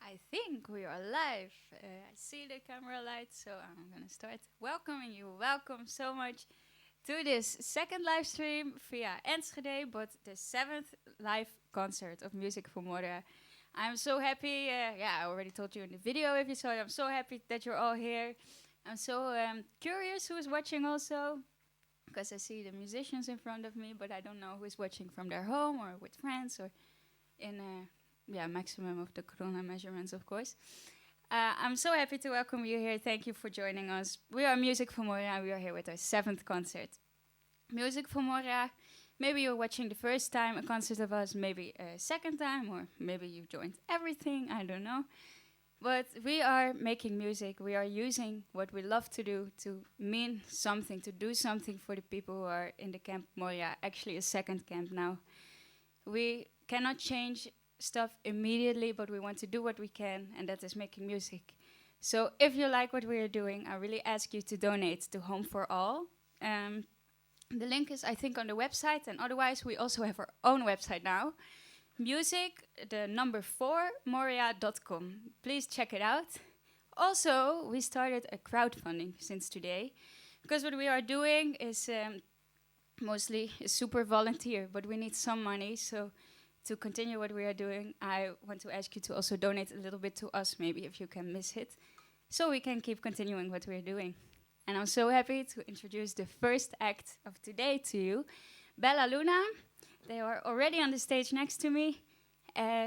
I think we are live. I see the camera light, so I'm gonna start welcoming you. Welcome so much to this second live stream via Enschede, but the 7th live concert of Music for Moria. I'm so happy. I already told you in the video if you saw it. I'm so happy that you're all here. I'm so curious who is watching also, because I see the musicians in front of me, but I don't know who is watching from their home or with friends or in maximum of the corona measurements, of course. I'm so happy to welcome you here. Thank you for joining us. We are Music for Moria, and we are here with our 7th concert. Music for Moria, maybe you're watching the first time a concert of us, maybe a second time, or maybe you joined everything, I don't know. But we are making music. We are using what we love to do to mean something, to do something for the people who are in the camp Moria, actually a second camp now. We cannot change stuff immediately, but we want to do what we can, and that is making music. So if you like what we are doing, I really ask you to donate to Home for All. The link is, I think, on the website, and otherwise we also have our own website now. Music, the number 4, moria.com. Please check it out. Also, we started a crowdfunding since today, because what we are doing is mostly super volunteer, but we need some money, so to continue what we are doing, I want to ask you to also donate a little bit to us, maybe if you can miss it, so we can keep continuing what we're doing. And I'm so happy to introduce the first act of today to you, Bella Luna. They are already on the stage next to me,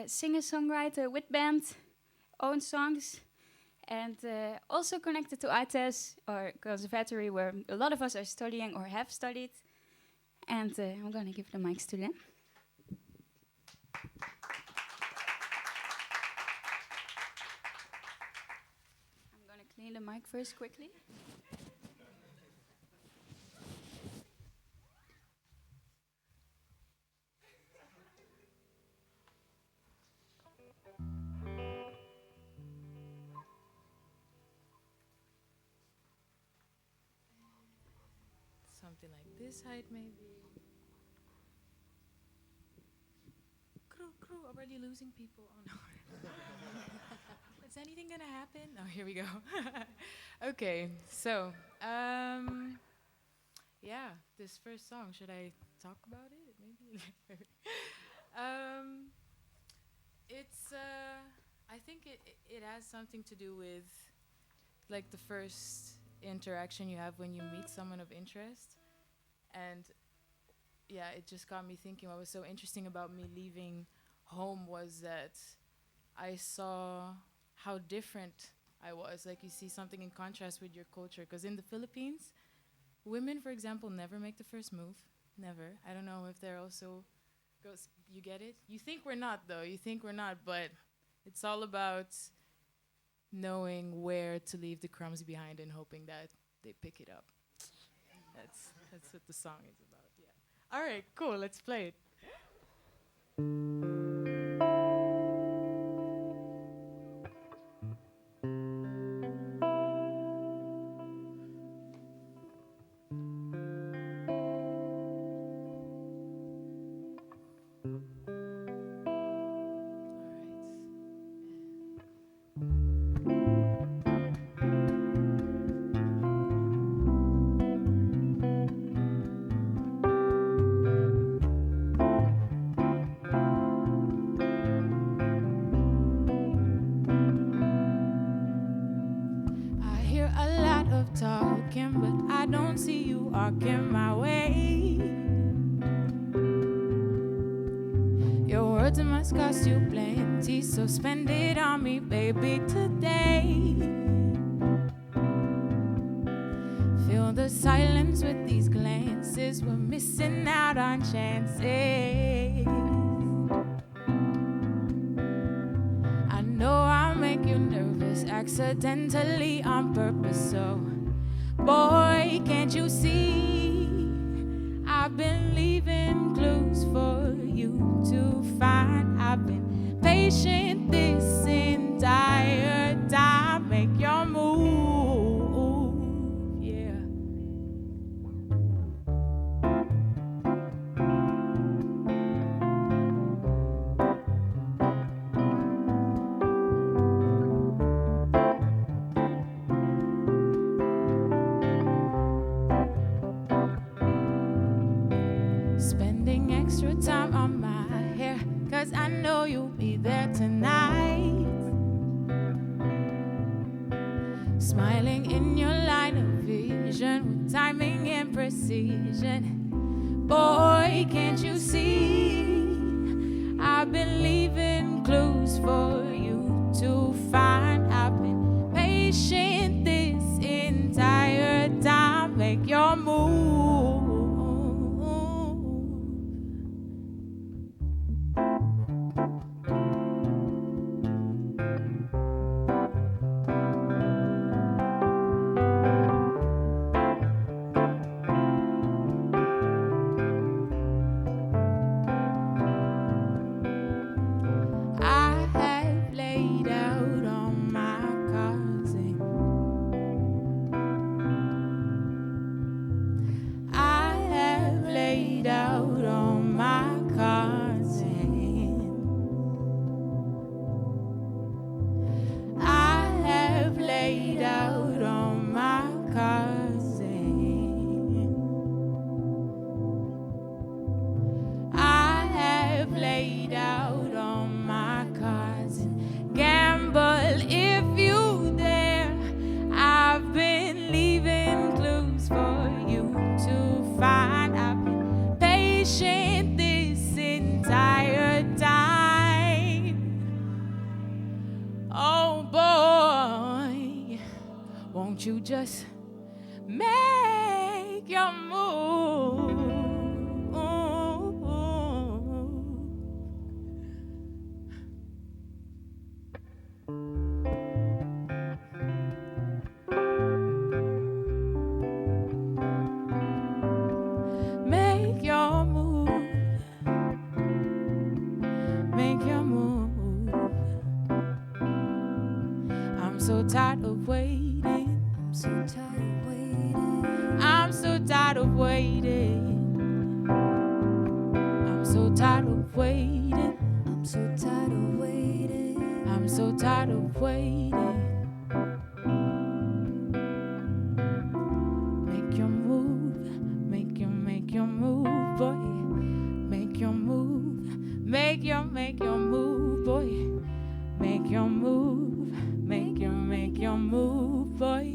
singer-songwriter with band, own songs, and also connected to ArtEZ, or Conservatory, where a lot of us are studying or have studied. And I'm going to give the mics to them. I'm going to clean the mic first quickly. Something like this height, maybe. Crew, already losing people. Oh no. Is anything gonna happen? Oh, here we go. Okay, so, this first song, should I talk about it? Maybe? I think it has something to do with, like, the first interaction you have when you meet someone of interest. And yeah, it just got me thinking what was so interesting about me leaving home was that I saw how different I was. Like, you see something in contrast with your culture. Because in the Philippines, women, for example, never make the first move. Never. I don't know if they're also goes. You get it? You think we're not, though. You think we're not, but it's all about knowing where to leave the crumbs behind and hoping that they pick it up. That's what the song is about. Yeah. All right, cool. Let's play it. But I don't see you walking my way. Your words must cost you plenty, so spend it on me, baby, today. Fill the silence with these glances, we're missing out on chances. I know I'll make you nervous, accidentally on purpose, so boy, can't you see? I've been leaving clues for you to find. I've been patient this entire time. Make your move, yeah. smiling in your line of vision with timing and precision. Boy, can't you see? I've been leaving clues for you to find. I've been patient this entire time. Make your move. You just make your move. Make your move. Make your move. I'm so tired of waiting. So tired of waiting. I'm so tired of waiting. I'm so tired of waiting. I'm so tired of waiting. I'm so tired of waiting. Make your move. Make your move, boy. Make your move. Make your move, boy. Make your move. Make your move, boy.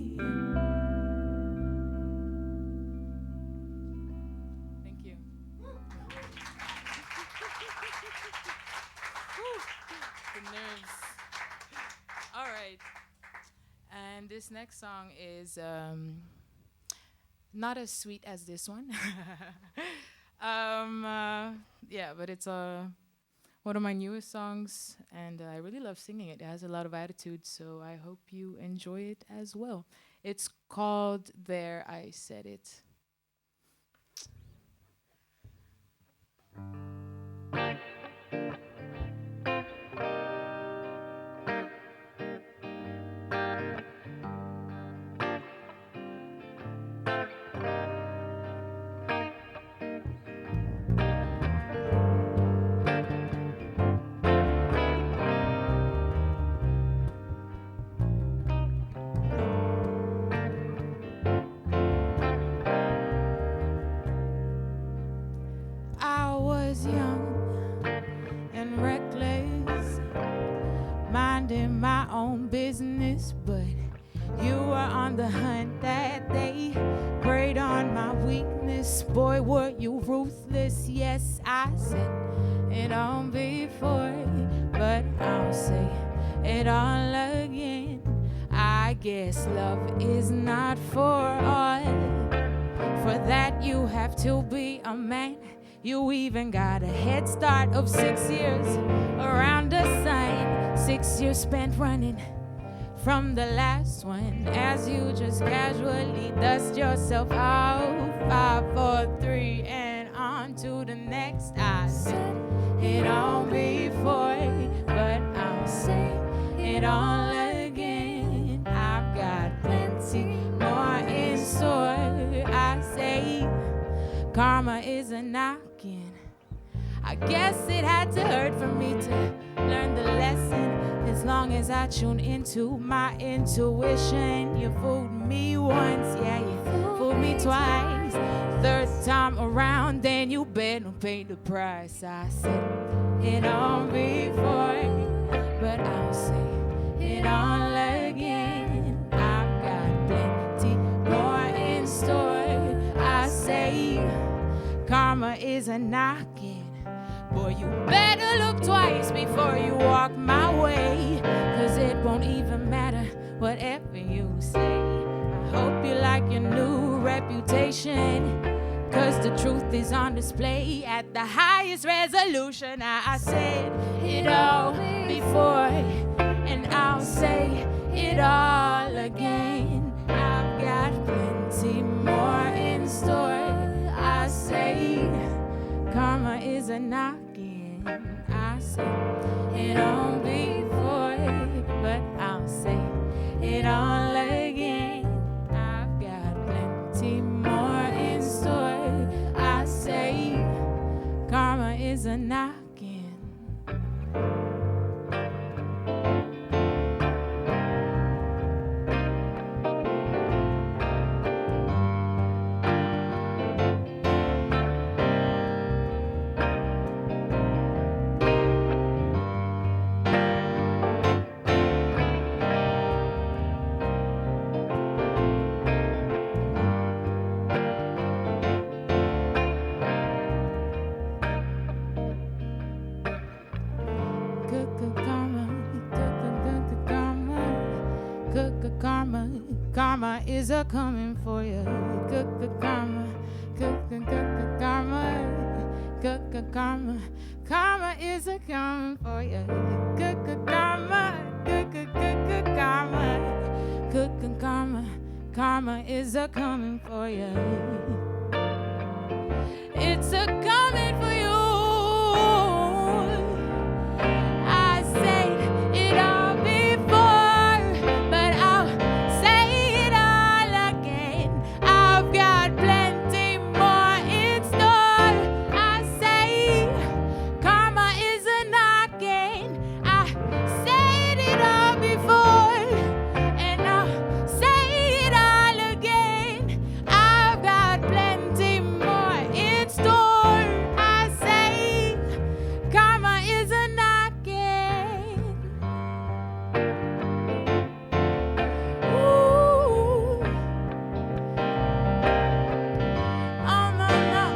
This next song is not as sweet as this one. Yeah, but it's one of my newest songs, and I really love singing it. It has a lot of attitude, so I hope you enjoy it as well. It's called There I Said It. Young and reckless, minding my own business, but you were on the hunt that day, preyed on my weakness. Boy, were you ruthless. Yes, I said it all before, but I'll say it all again. I guess love is not for all. For that you have to be a man. You even got a head start of 6 years around the sun. 6 years spent running from the last one, as you just casually dust yourself off. 5, 4, 3, and on to the next. I said it all before, but I'll say it all again. I've got plenty more in store. I say karma is a knocking. I guess it had to hurt for me to learn the lesson. As long as I tune into my intuition. You fooled me once, yeah, you fooled me twice. Third time around, then you better pay the price. I said it all before, but I'll say it all again. I've a knocking. Boy, you better look twice before you walk my way, 'cause it won't even matter whatever you say. I hope you like your new reputation, 'cause the truth is on display at the highest resolution. I said it all before, and I'll say it all again. I've got plenty more in store. I say karma is a knocking. I say it all before, but I'll say it all again. I've got plenty more in store. I say karma is a knocking. Karma is a coming for you. Karma, karma, karma, karma is a coming for you. Karma, karma, karma, karma is a coming for you. It's a coming for you. I say it all before, but I'll say it all again. I've got plenty more in store. I say karma is a knocking. I said it all before, and I'll say it all again. I've got plenty more in store. I say karma is a knocking. Ooh. Oh, no, no.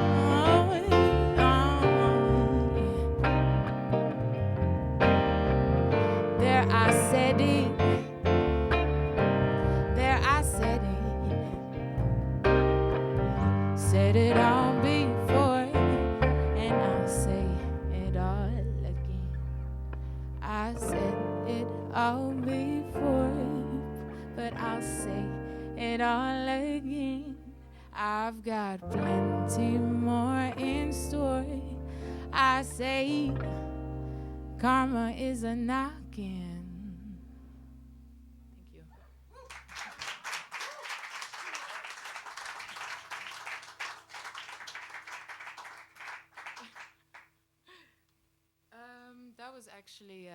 There I said it. There I said it. Said it all before, and I'll say it all again. I said it all before, but I'll say it all again. I've got plenty more in store. I say karma is a knocking. Thank you. That was actually,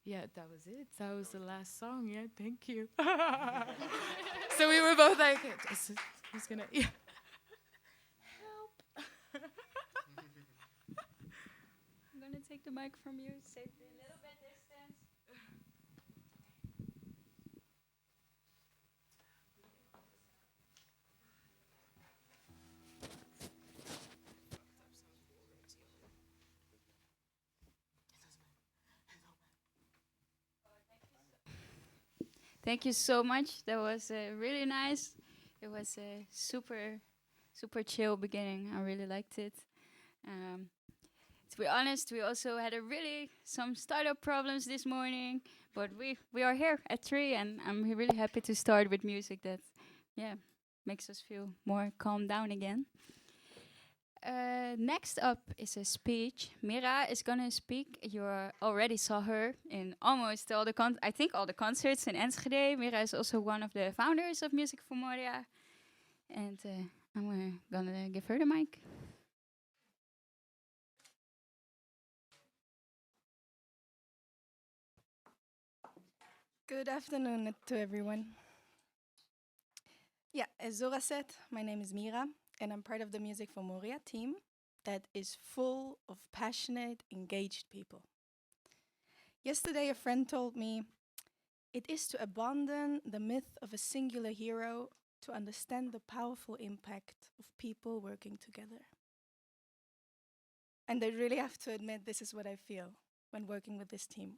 yeah, that was it. That was the last song. Yeah, thank you. So we were both like, who's gonna, yeah. Help. I'm gonna take the mic from you, save a little bit distance. Thank you so much. That was really nice. It was a super, super chill beginning. I really liked it. To be honest, we also had some startup problems this morning, but we are here at 3, and I'm really happy to start with music that, makes us feel more calm down again. Next up is a speech. Mira is gonna speak. You already saw her in almost all the all the concerts in Enschede. Mira is also one of the founders of Music for Moria, and I'm gonna give her the mic. Good afternoon to everyone. Yeah, as Zorah said, my name is Mira, and I'm part of the Music for Moria team that is full of passionate, engaged people. Yesterday, a friend told me, it is to abandon the myth of a singular hero to understand the powerful impact of people working together. And I really have to admit, this is what I feel when working with this team.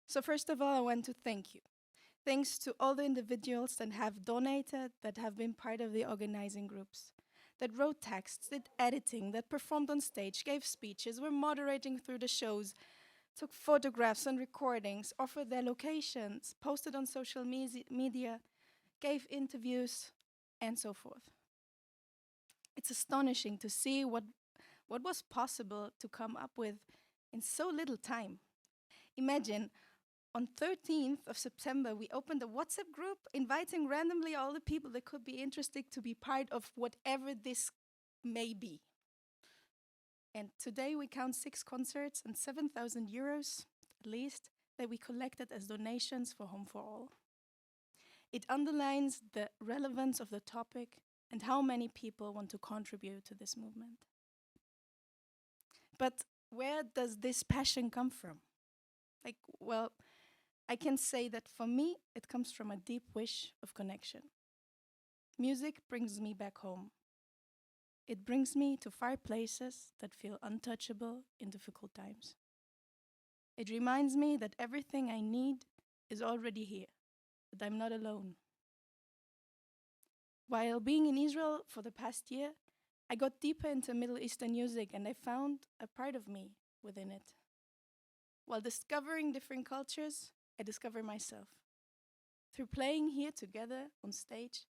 So first of all, I want to thank you. Thanks to all the individuals that have donated, that have been part of the organizing groups, that wrote texts, did editing, that performed on stage, gave speeches, were moderating through the shows, took photographs and recordings, offered their locations, posted on social media, gave interviews, and so forth. It's astonishing to see what was possible to come up with in so little time. Imagine, on 13th of September, we opened a WhatsApp group inviting randomly all the people that could be interested to be part of whatever this may be. And today we count 6 concerts and 7,000 euros, at least, that we collected as donations for Home for All. It underlines the relevance of the topic and how many people want to contribute to this movement. But where does this passion come from? Well, I can say that for me, it comes from a deep wish of connection. Music brings me back home. It brings me to far places that feel untouchable in difficult times. It reminds me that everything I need is already here, that I'm not alone. While being in Israel for the past year, I got deeper into Middle Eastern music and I found a part of me within it. While discovering different cultures, I discover myself. Through playing here together on stage,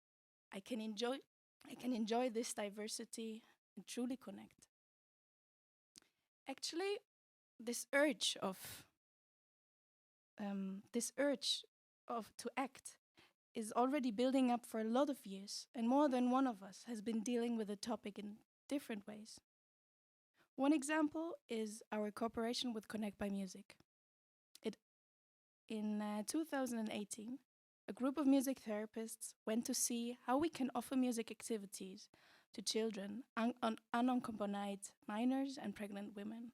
I can enjoy this diversity and truly connect. Actually, this urge to act is already building up for a lot of years, and more than one of us has been dealing with the topic in different ways. One example is our cooperation with Connect by Music. In 2018, a group of music therapists went to see how we can offer music activities to children, unaccompanied minors, and pregnant women.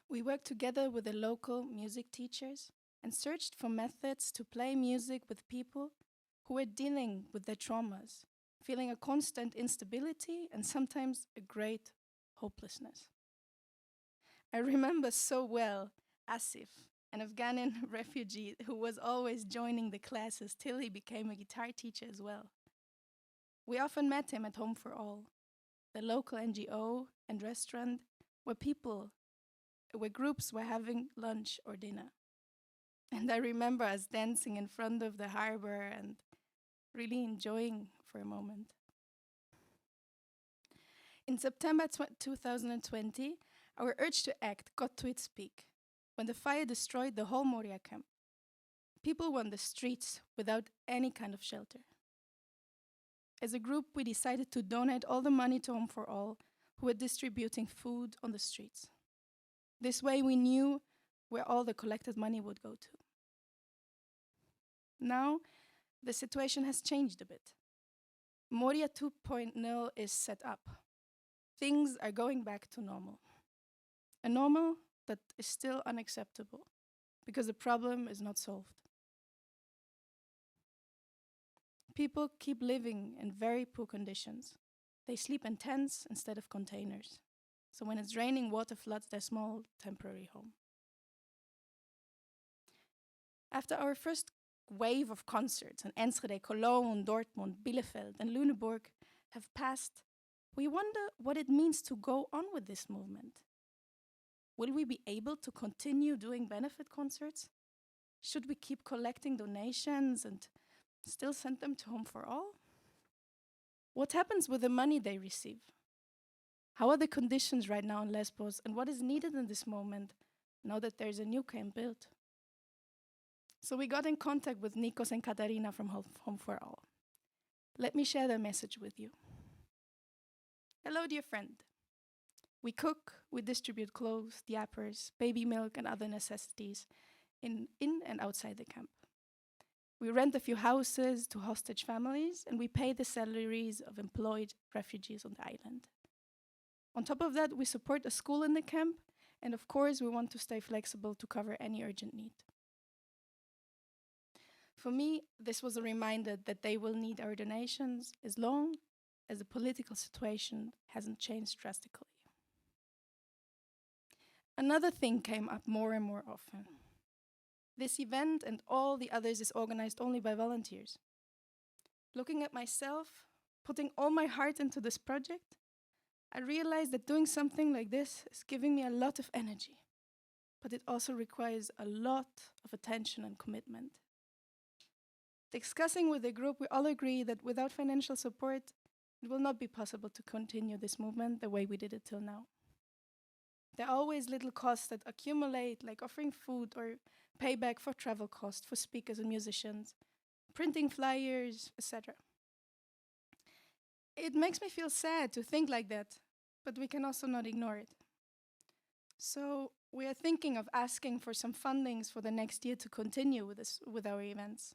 We worked together with the local music teachers and searched for methods to play music with people who were dealing with their traumas, feeling a constant instability and sometimes a great hopelessness. I remember so well Asif, an Afghan refugee who was always joining the classes till he became a guitar teacher as well. We often met him at Home for All, the local NGO and restaurant where groups were having lunch or dinner. And I remember us dancing in front of the harbor and really enjoying for a moment. In September 2020, our urge to act got to its peak when the fire destroyed the whole Moria camp. People were on the streets without any kind of shelter. As a group, we decided to donate all the money to Home for All, who were distributing food on the streets. This way we knew where all the collected money would go to. Now, the situation has changed a bit. Moria 2.0 is set up. Things are going back to normal. A normal that is still unacceptable because the problem is not solved. People keep living in very poor conditions. They sleep in tents instead of containers. So when it's raining, water floods their small temporary home. After our first wave of concerts in Enschede, Cologne, Dortmund, Bielefeld, and Lüneburg have passed, we wonder what it means to go on with this movement. Will we be able to continue doing benefit concerts? Should we keep collecting donations and still send them to Home for All? What happens with the money they receive? How are the conditions right now in Lesbos, and what is needed in this moment now that there's a new camp built? So we got in contact with Nikos and Katarina from Home for All. Let me share their message with you. Hello, dear friend. We cook, we distribute clothes, diapers, baby milk, and other necessities in and outside the camp. We rent a few houses to hostage families, and we pay the salaries of employed refugees on the island. On top of that, we support a school in the camp, and of course, we want to stay flexible to cover any urgent need. For me, this was a reminder that they will need our donations as long as the political situation hasn't changed drastically. Another thing came up more and more often. This event and all the others is organized only by volunteers. Looking at myself, putting all my heart into this project, I realized that doing something like this is giving me a lot of energy, but it also requires a lot of attention and commitment. Discussing with the group, we all agree that without financial support, it will not be possible to continue this movement the way we did it till now. There are always little costs that accumulate, like offering food or payback for travel costs for speakers and musicians, printing flyers, etc. It makes me feel sad to think like that, but we can also not ignore it. So we are thinking of asking for some fundings for the next year to continue with our events.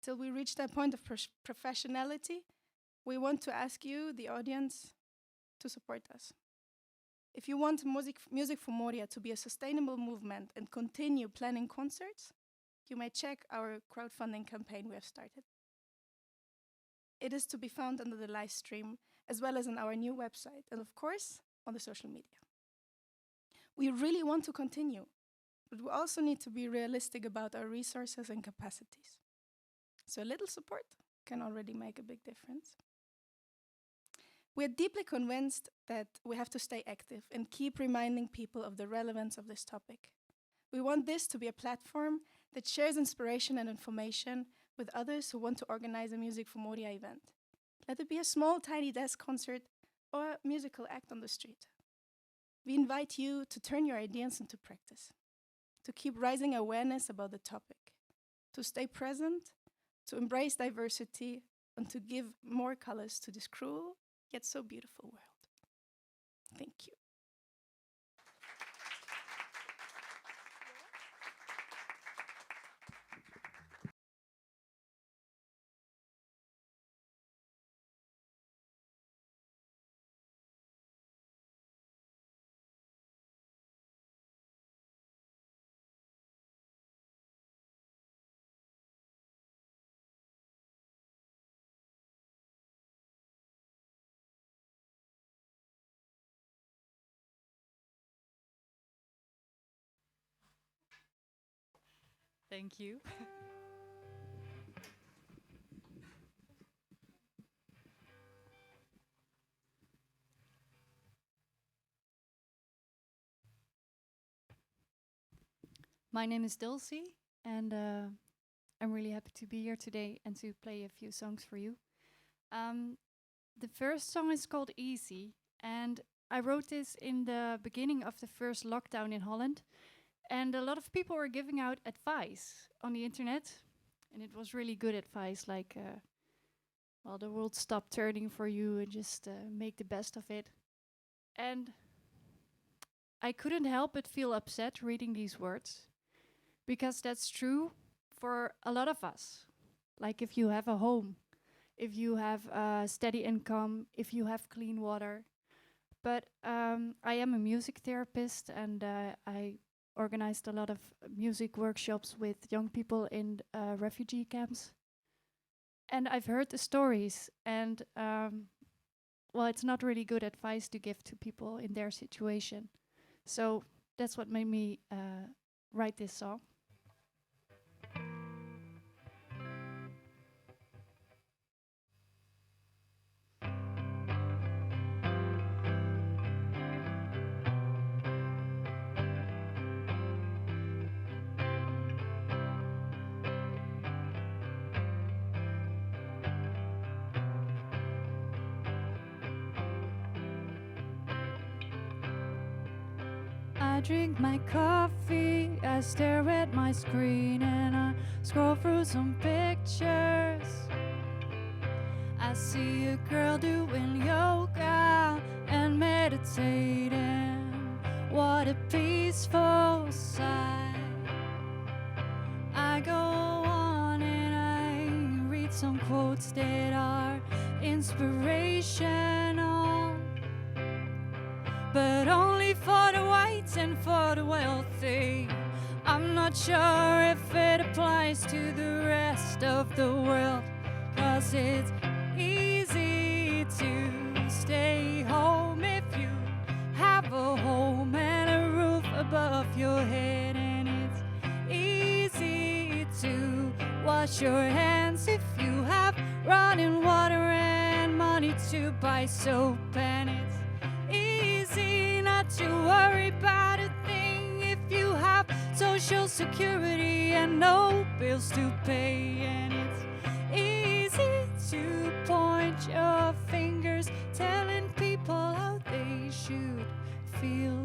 Till we reach that point of professionality, we want to ask you, the audience, to support us. If you want Music for Moria to be a sustainable movement and continue planning concerts, you may check our crowdfunding campaign we have started. It is to be found under the live stream, as well as on our new website, and of course, on the social media. We really want to continue, but we also need to be realistic about our resources and capacities. So a little support can already make a big difference. We are deeply convinced that we have to stay active and keep reminding people of the relevance of this topic. We want this to be a platform that shares inspiration and information with others who want to organize a Music for Moria event. Let it be a small, tiny desk concert or a musical act on the street. We invite you to turn your ideas into practice, to keep raising awareness about the topic, to stay present, to embrace diversity, and to give more colors to this cruel yet so beautiful world. Thank you. Thank you. My name is Dulcie, and I'm really happy to be here today and to play a few songs for you. The first song is called Easy, and I wrote this in the beginning of the first lockdown in Holland. And a lot of people were giving out advice on the internet, and it was really good advice, like, well, the world stopped turning for you and just make the best of it. And I couldn't help but feel upset reading these words, because that's true for a lot of us. Like if you have a home, if you have a steady income, if you have clean water. But I am a music therapist, and I organized a lot of music workshops with young people in refugee camps. And I've heard the stories, and well, it's not really good advice to give to people in their situation. So that's what made me write this song. I drink my coffee, I stare at my screen, and I scroll through some pictures. I see a girl doing yoga and meditating. What a peaceful sight. I go on and I read some quotes that are inspirational, but only for the whites and for the wealthy. I'm not sure if it applies to the rest of the world, 'cause it's easy. your head, and it's easy to wash your hands if you have running water and money to buy soap, and it's easy not to worry about a thing if you have social security and no bills to pay, and it's easy to point your fingers telling people how they should feel.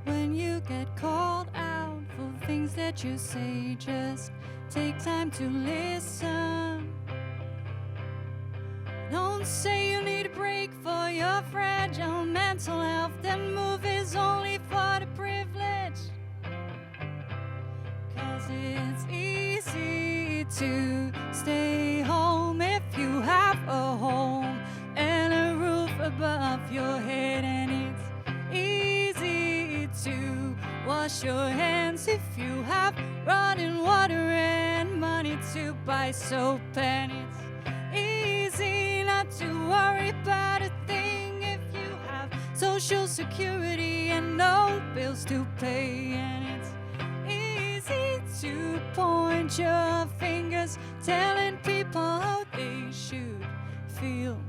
When you get called out for things that you say, just take time to listen. Don't say you need a break for your fragile mental health. That move is only for the privileged. 'Cause it's easy to stay home if you have a home and a roof above your head, and it's easy to wash your hands if you have running water and money to buy soap, and it's easy not to worry about a thing if you have social security and no bills to pay, and it's easy to point your fingers telling people how they should feel.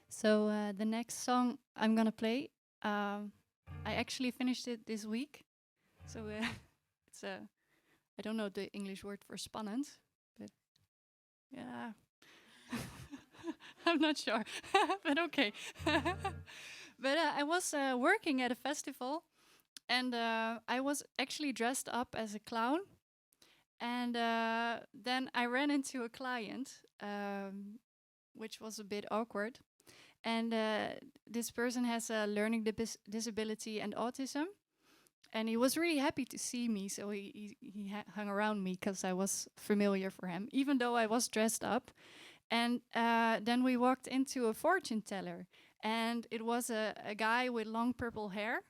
So the next song I'm gonna play, I actually finished it this week. So it's I don't know the English word for spannend, but yeah, I'm not sure, but okay. But I was working at a festival, and I was actually dressed up as a clown, and then I ran into a client, which was a bit awkward. And this person has a learning disability and autism. And he was really happy to see me, so he hung around me because I was familiar for him, even though I was dressed up. And then we walked into a fortune teller. And it was a guy with long purple hair.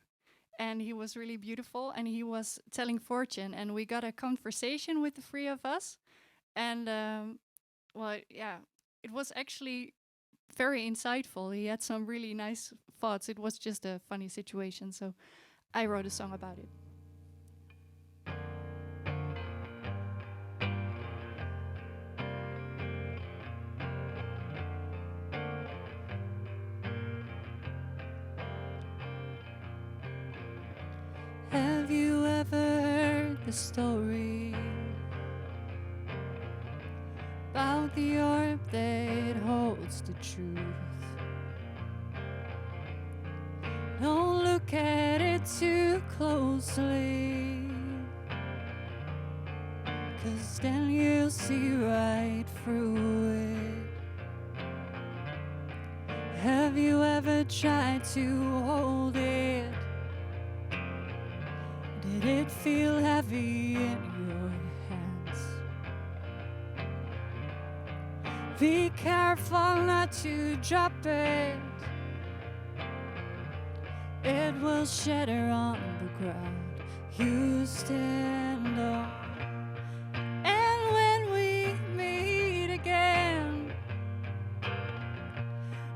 And he was really beautiful. And he was telling fortune. And we got a conversation with the three of us. And, well, yeah, it was actually very insightful. He had some really nice thoughts. It was just a funny situation, so I wrote a song about it. Have you ever heard the story about the orb that holds the truth? Don't look at it too closely, 'cause then you'll see right through it. Have you ever tried to hold it? Did it feel heavy in your hands? Be careful not to drop it. It will shatter on the ground you stand on. And when we meet again,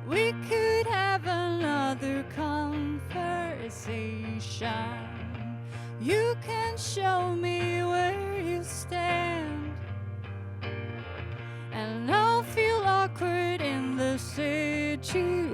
we could have another conversation. You can show me where you stand, situation.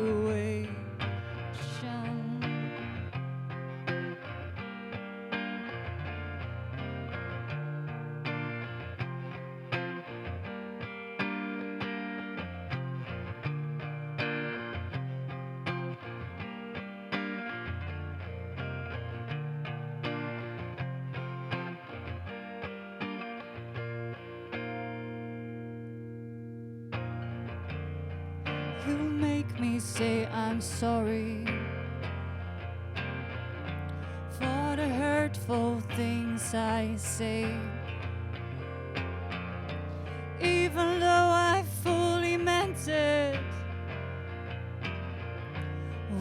You make me say I'm sorry for the hurtful things I say, even though I fully meant it.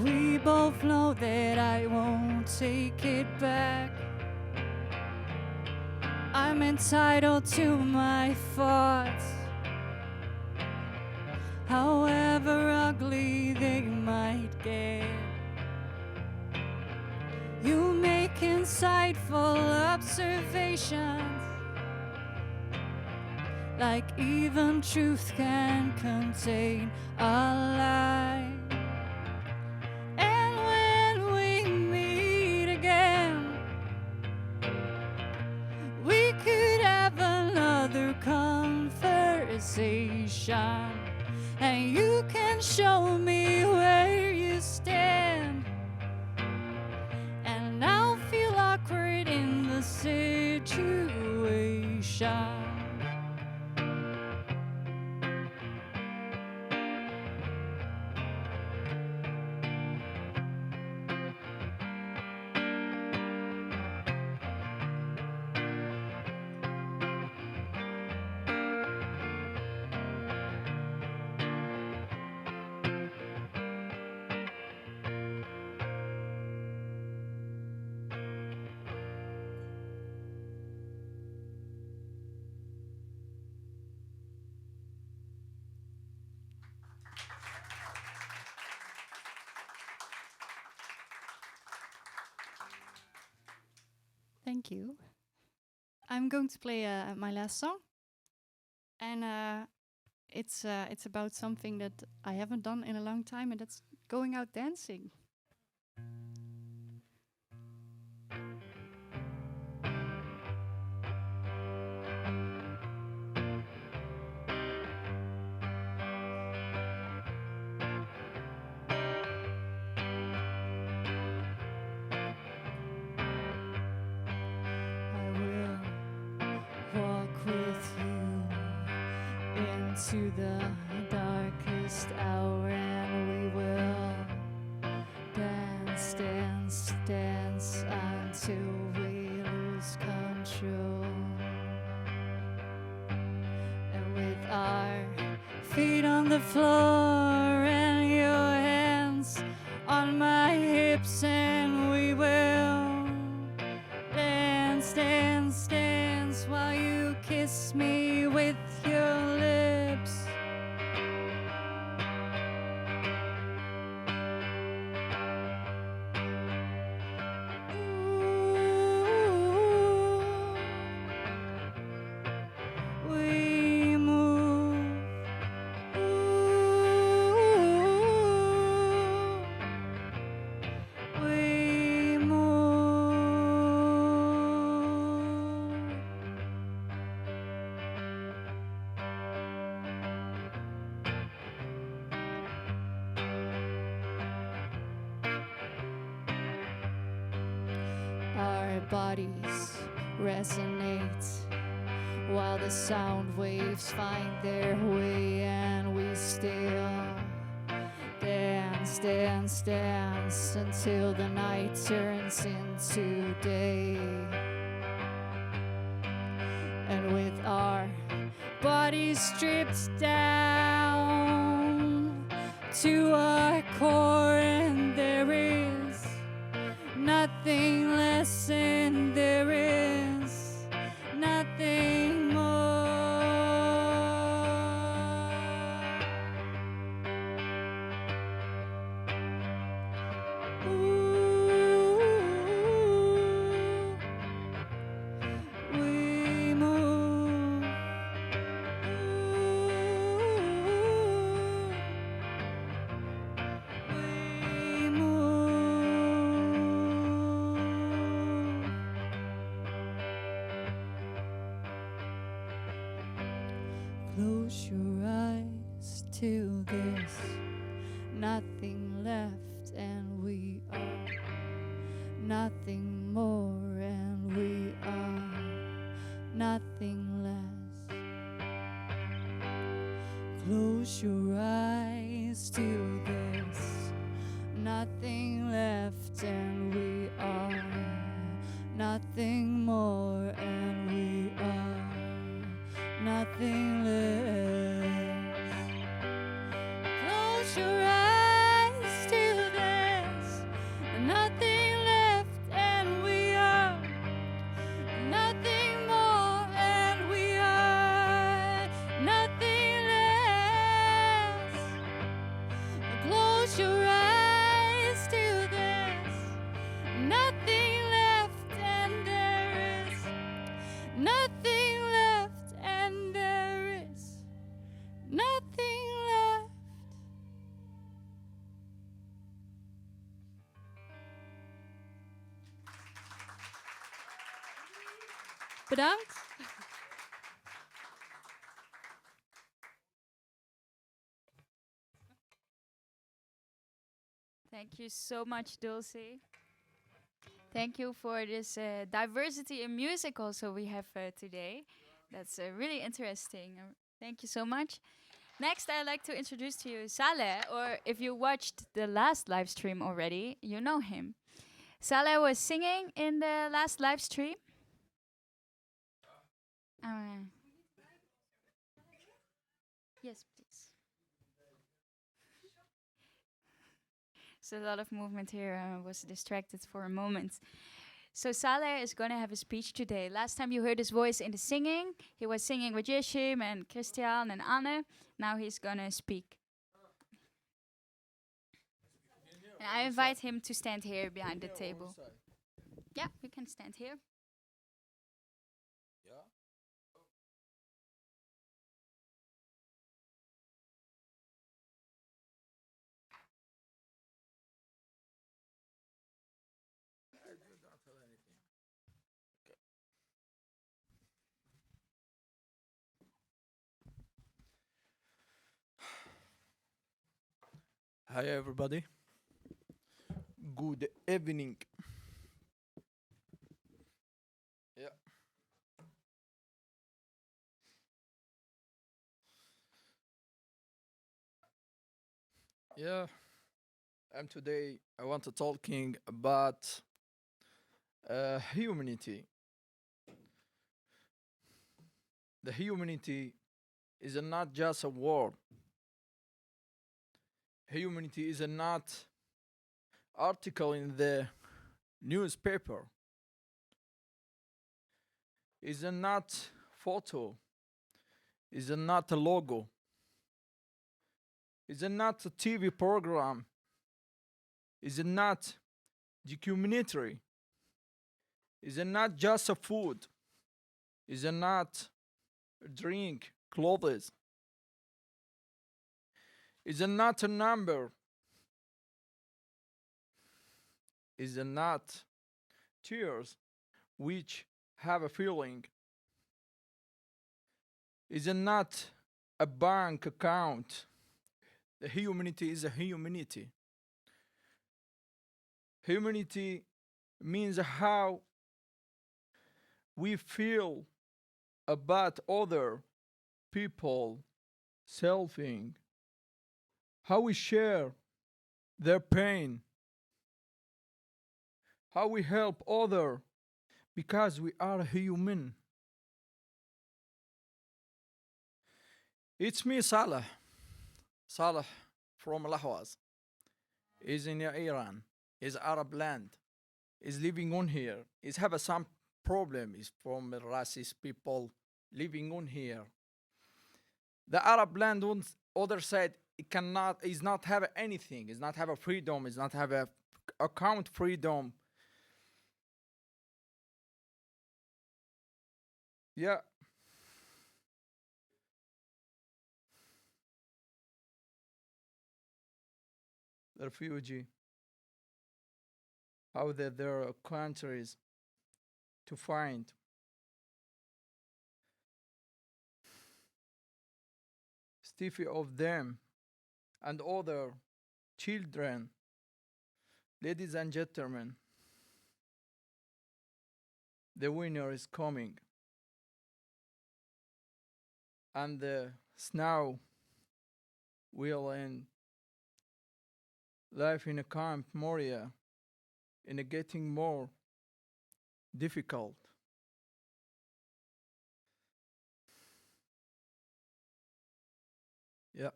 We both know that I won't take it back. I'm entitled to my thoughts, however ugly they might get. You make insightful observations, like even truth can contain a lie. And when we meet again, we could have another conversation, and you can show me where you stand. And I'll feel awkward in the situation. Thank you. I'm going to play my last song, and it's about something that I haven't done in a long time, and that's going out dancing. To the darkest hour, and we will dance, dance, dance until we lose control. And with our feet on the floor and your hands on my hips, and we will dance, dance, dance while you kiss me with your lips. Bodies resonate while the sound waves find their way, and we still dance, dance, dance until the night turns into day. And with our bodies stripped down to our core, and there is nothing less, and there is nothing more. Ooh, we move. Ooh, Close your eyes till there's nothing left, and we are nothing more, and we are nothing less. Close your eyes till there's nothing left, and we are nothing more, and we are nothing less. Close your eyes till there's nothing left, and we are nothing more, and we are nothing less. Close your eyes till there's nothing left, and there is nothing left, and there is nothing left. Bedankt. Thank you so much, Dulcie. Thank you for this diversity in music also we have today. That's really interesting. Thank you so much. Next, I'd like to introduce to you Saleh, or if you watched the last live stream already, you know him. Saleh was singing in the last live stream. Yes, please. So a lot of movement here. I was distracted for a moment. So Saleh is going to have a speech today. Last time you heard his voice in the singing, he was singing with Yeshim and Christian and Anne. Now he's going to speak. And I invite him to stand here behind the table. Yeah, we can stand here. Hi everybody. Good evening. Yeah. Yeah. And today I want to talking about humanity. The humanity is not just a word. Humanity is not article in the newspaper. Is not photo. Is not a logo. Is not a TV program. Is not documentary. Is not just a food. Is not a drink, clothes. Is not a number. Is not tears which have a feeling. Is not a bank account. The humanity is a humanity. Humanity means how we feel about other people, selfing, how we share their pain, how we help other because we are human. It's me, Saleh. Saleh from Ahwazi. Is in Iran. Is Arab land. Is living on here. Is have some problem. Is from racist people living on here. The Arab land on other side it cannot is not have anything. Is not have a freedom. Is not have a account freedom. Yeah. The refugee. How there are countries to find. Stevie of them and other children, ladies and gentlemen, the winner is coming. And the snow will end life in a camp Moria in a getting more difficult. Yeah.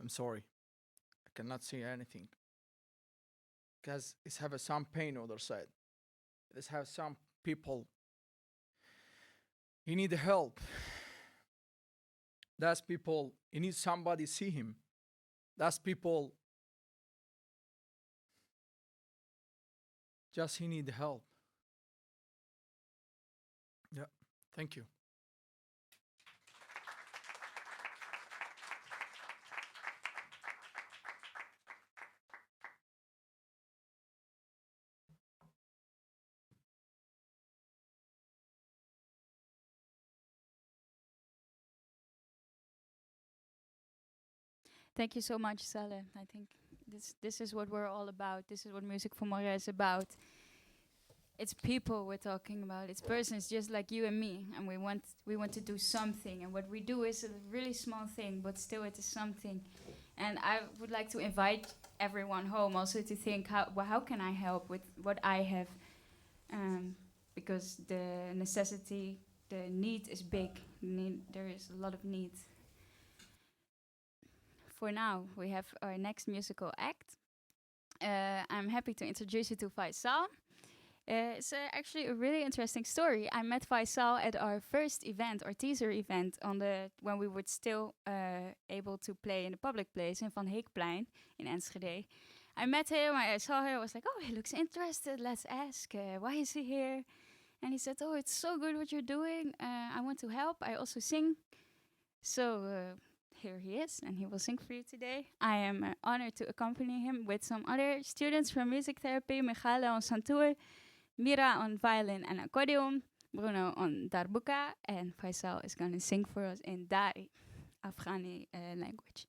I'm sorry. I cannot see anything. Because it's have some pain other side. It's have some people. He need help. That's people. He needs somebody see him. That's people. Just he need help. Yeah. Thank you. Thank you so much, Saleh. I think this is what we're all about. This is what Music for Moria is about. It's people we're talking about. It's persons just like you and me, and we want to do something. And what we do is a really small thing, but still it is something. And I would like to invite everyone home also to think how can I help with what I have, because the necessity, the need is big. There is a lot of need. For now, we have our next musical act. I'm happy to introduce you to Faisal. It's actually a really interesting story. I met Faisal at our first event, our teaser event, when we were still able to play in a public place in Van Heekplein in Enschede. I met him, I saw him, I was like, oh, he looks interested, let's ask, why is he here? And he said, oh, it's so good what you're doing, I want to help, I also sing. So here he is, and he will sing for you today. I am honored to accompany him with some other students from music therapy, Michaela on santur, Mira on violin and accordion, Bruno on darbuka, and Faisal is going to sing for us in Dari, Afghani language.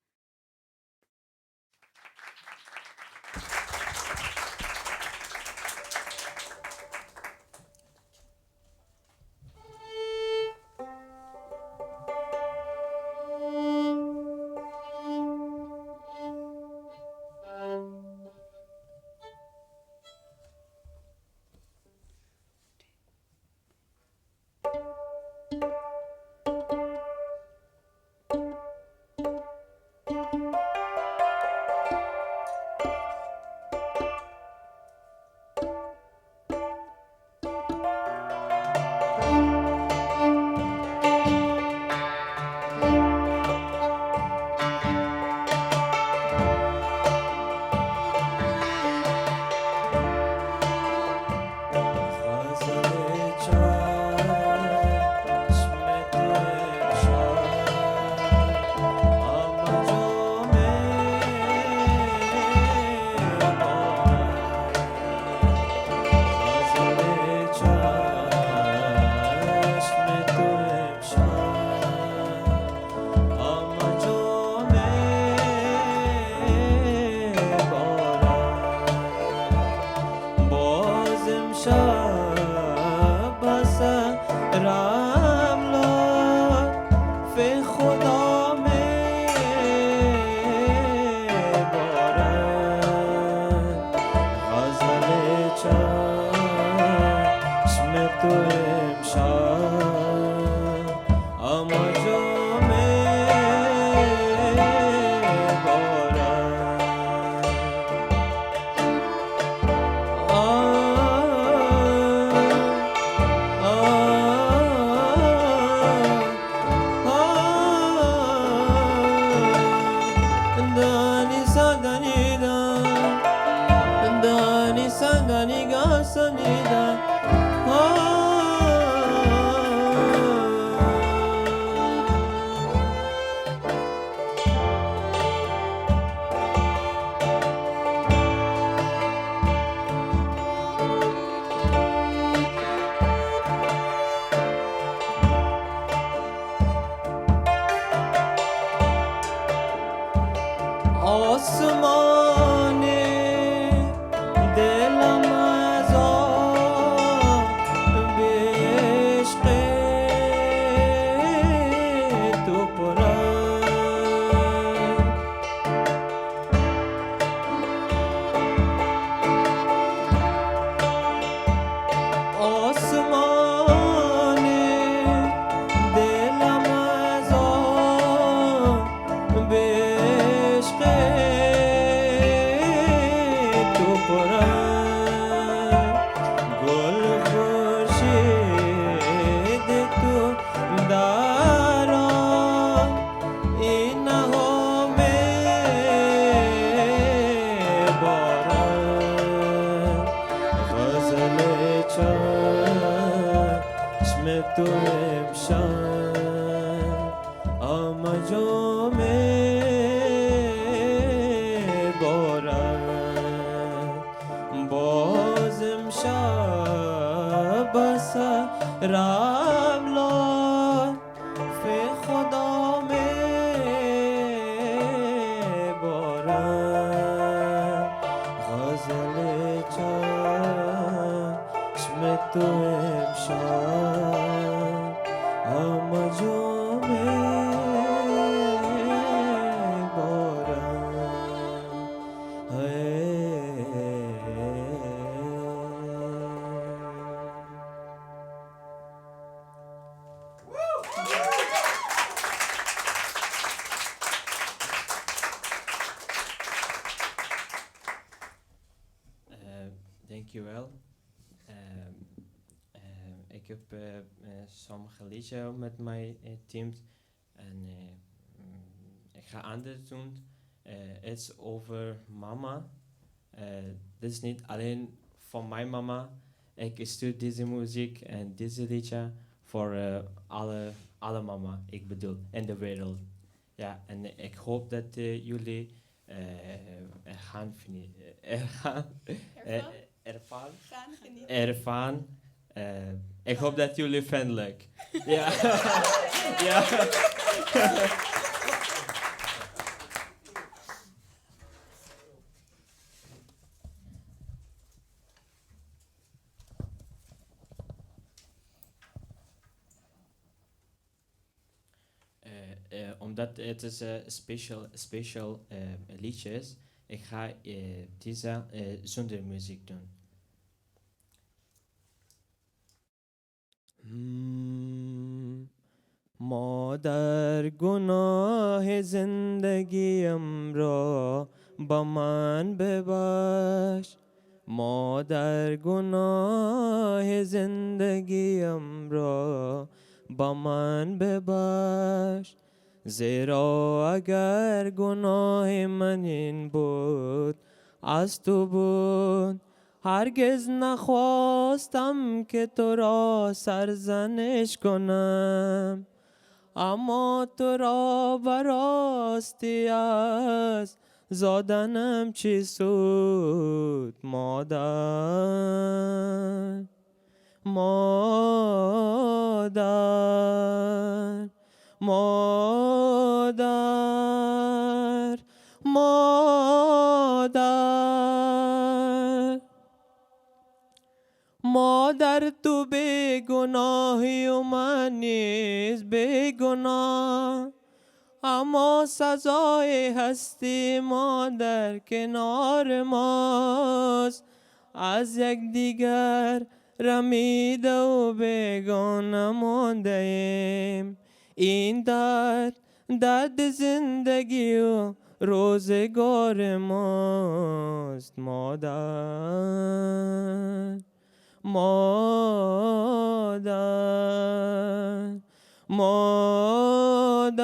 آسمان دلم از آب عشق تو پر است. آسمان دلم از آب عشق تو پر است. گل خورشید تو در آن این همه بارد. غزل چشم تو امشب اما جامه بارد. باز امشب بسر رملان فی خدا می بارد. غزل چشم تو امشب اما جامه Dankjewel. Ik heb sommige liedjes met mijn team en ik ga anders doen. Het is over mama. Dit is niet alleen voor mijn mama. Ik stuur deze muziek en deze liedje voor alle mama, ik bedoel, in de wereld. Ja, en ik hoop dat jullie ervaren. Ik hoop dat jullie vriendelijk. Ja. Ja. Omdat het is special liedje is, ik ga deze zonder muziek doen. مادر گناه زندگیم را با من ببخش. مادر گناه زندگیم را با من ببخش. زیرا اگر گناه من این بود از تو بود، هرگز نخواستم که تو را سرزنش کنم. اما تو را براستی از زادنم چی سود مادر. مادر مادر مادر مادر تو بیگناهی و من نیز بیگناه، اما سزای هستی ما در کنار ماست. از یک دیگر رمیده و بیگانه مانده ایم. این درد زندگی و روزگار ماست مادر. مادر مادر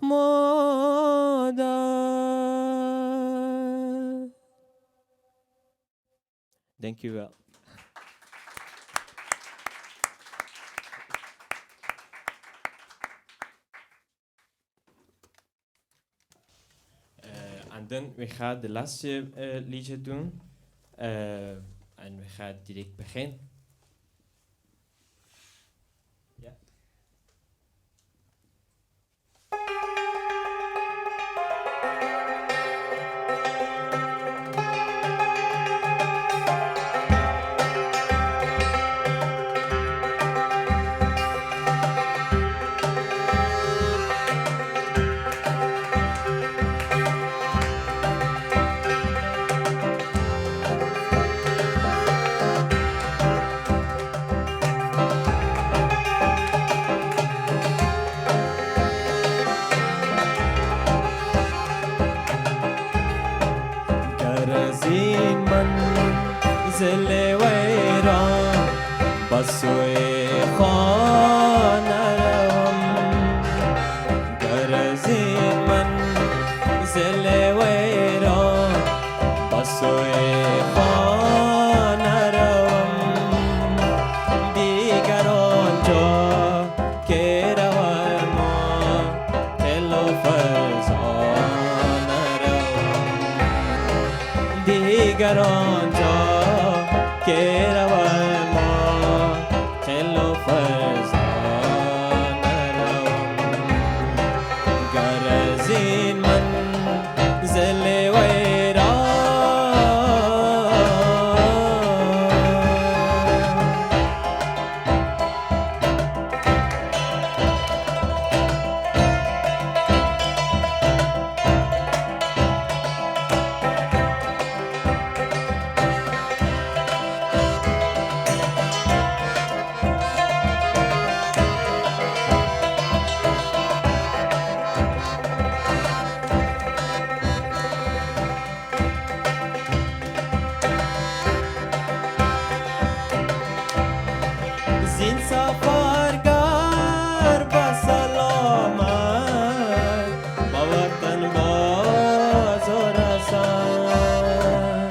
مادر. Dankjewel. En dan we gaan de laatste liedje doen. En we gaan direct beginnen. Ja. زل ویران بسوی خانه روم گرزین من زل ویران بسوی خانه روم دیگر آنجا که روم دل و فرزانه روم دیگر آنجا که روم دل و فرزانه روم گرزین من زل ویران زین سفرگر با سلامت با وطن باز و رسان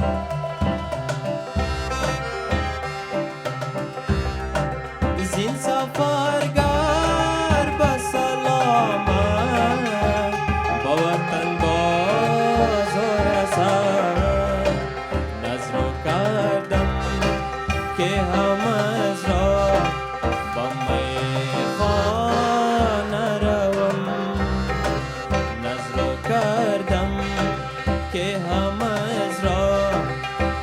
زین سفرگر با سلامت با وطن باز و رسان نظر کردم که هم از را با میخانه روم نظر کردم که هم از را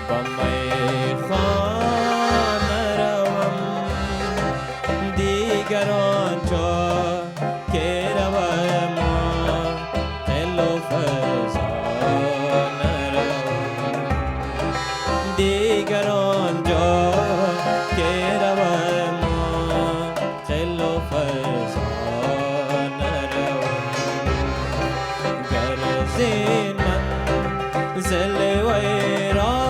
با میخانه روم دیگر آنجا که روم دل و فرزانه روم دیگر آنجا که روم دل و فرزانه روم گرزین من زل ویران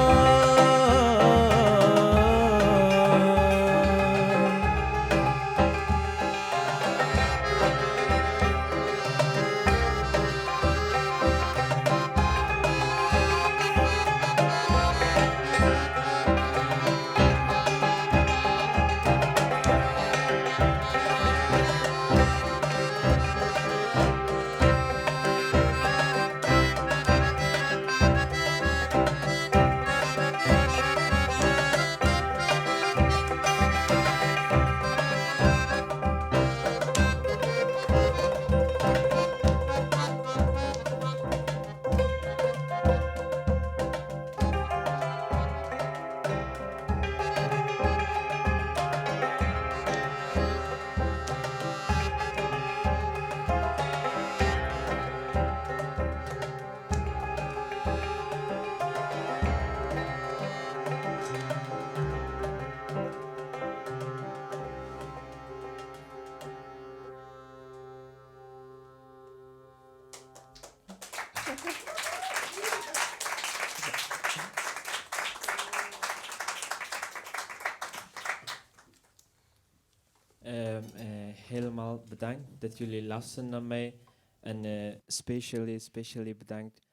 Helemaal bedankt dat jullie luisteren naar mij. En specially bedankt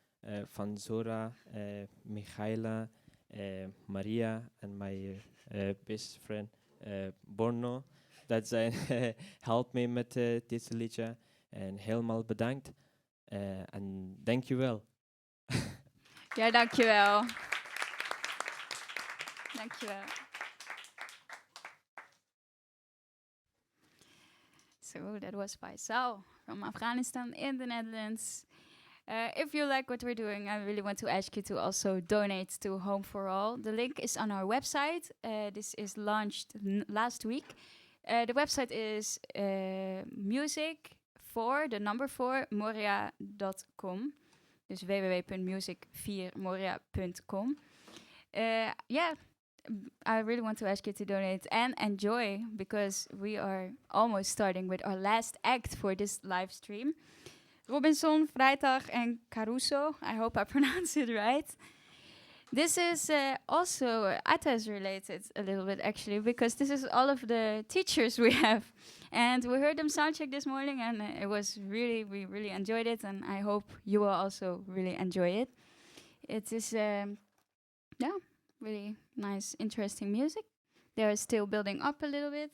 van Zorah, Michaela, Maria en mijn best friend Bruno. Dat zij helpt me met dit liedje. En helemaal bedankt. En dankjewel. Ja, dankjewel. Dankjewel. So that was Faisal from Afghanistan in the Netherlands. If you like what we're doing, I really want to ask you to also donate to Home for All. The link is on our website. This is launched last week. The website is music4moria.com. Dus www.music4moria.com. Yeah, I really want to ask you to donate and enjoy, because we are almost starting with our last act for this live stream. Robinson, Vrijdag, and Caruso. I hope I pronounce it right. This is also ArtEZ related a little bit actually, because this is all of the teachers we have. And we heard them soundcheck this morning, and it was we really enjoyed it, and I hope you will also really enjoy it. It is, really nice, interesting music. They're still building up a little bit.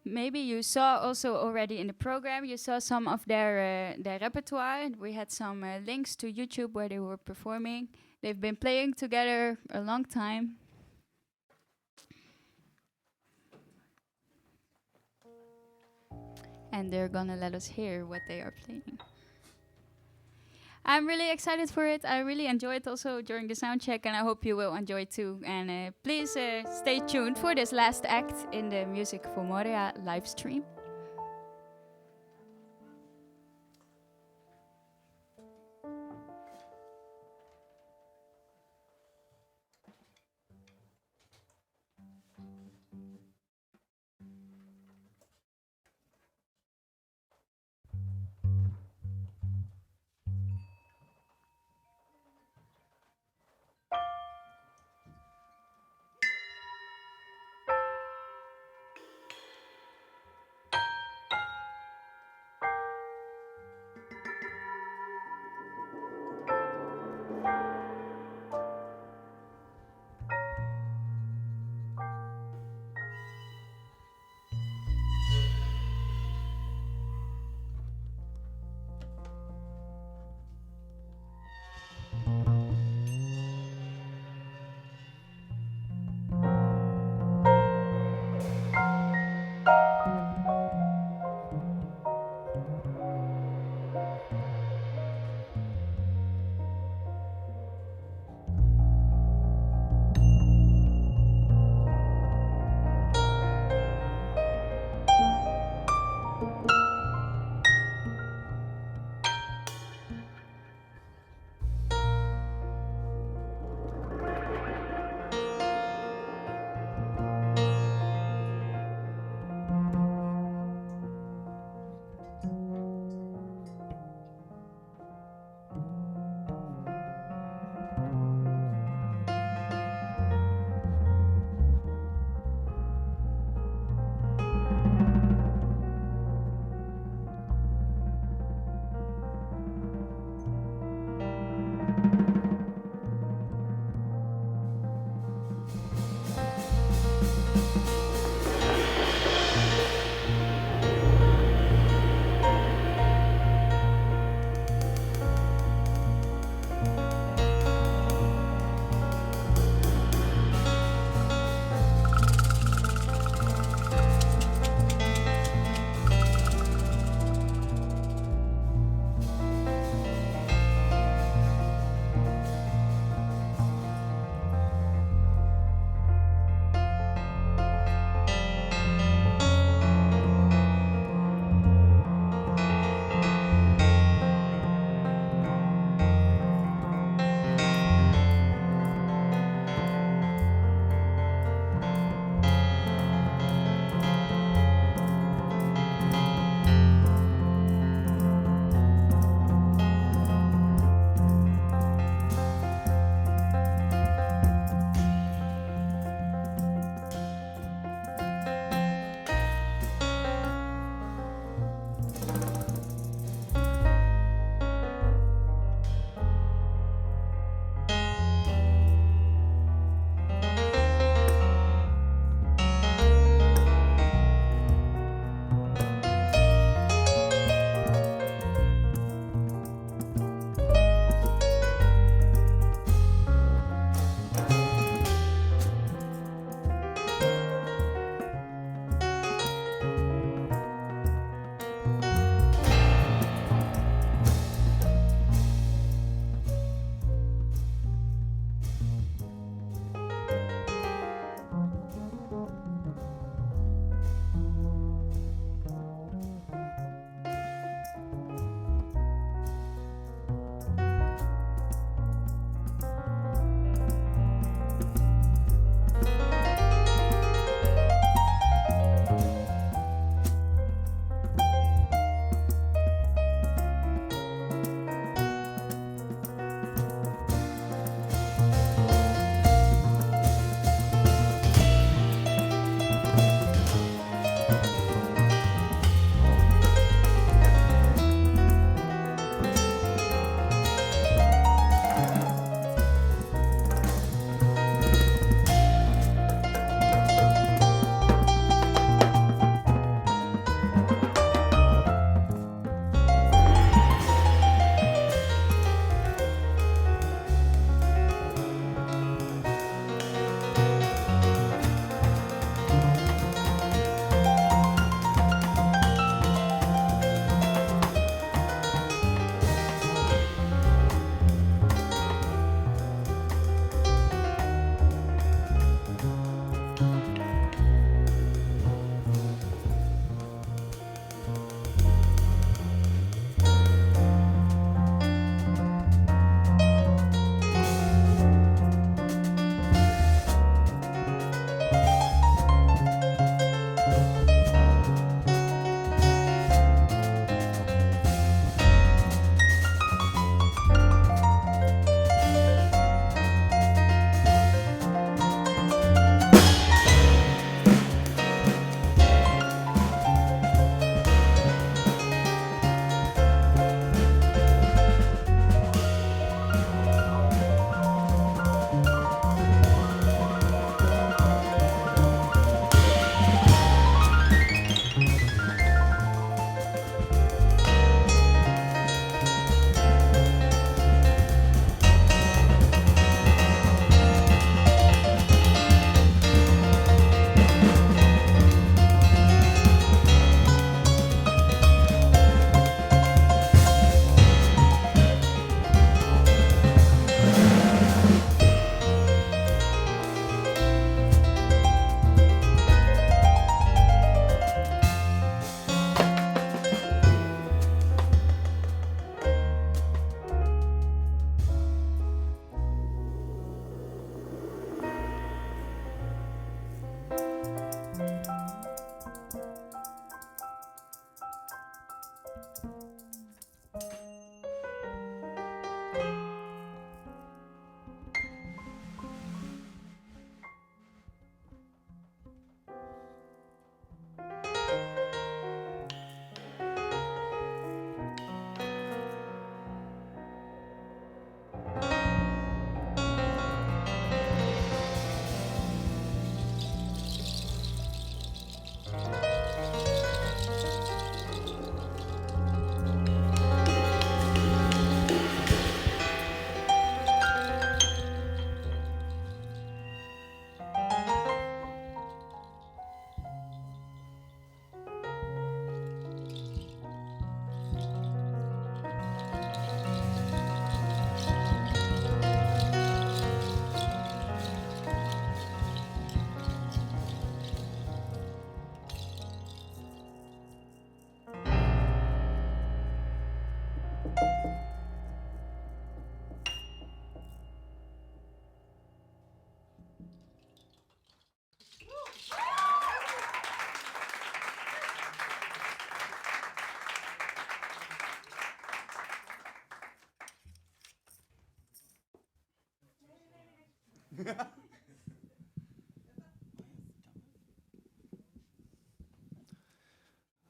Maybe you saw also already in the program, you saw some of their repertoire. We had some links to YouTube where they were performing. They've been playing together a long time. And they're gonna let us hear what they are playing. I'm really excited for it. I really enjoyed it also during the sound check, and I hope you will enjoy it too. And please stay tuned for this last act in the Music for Moria live stream.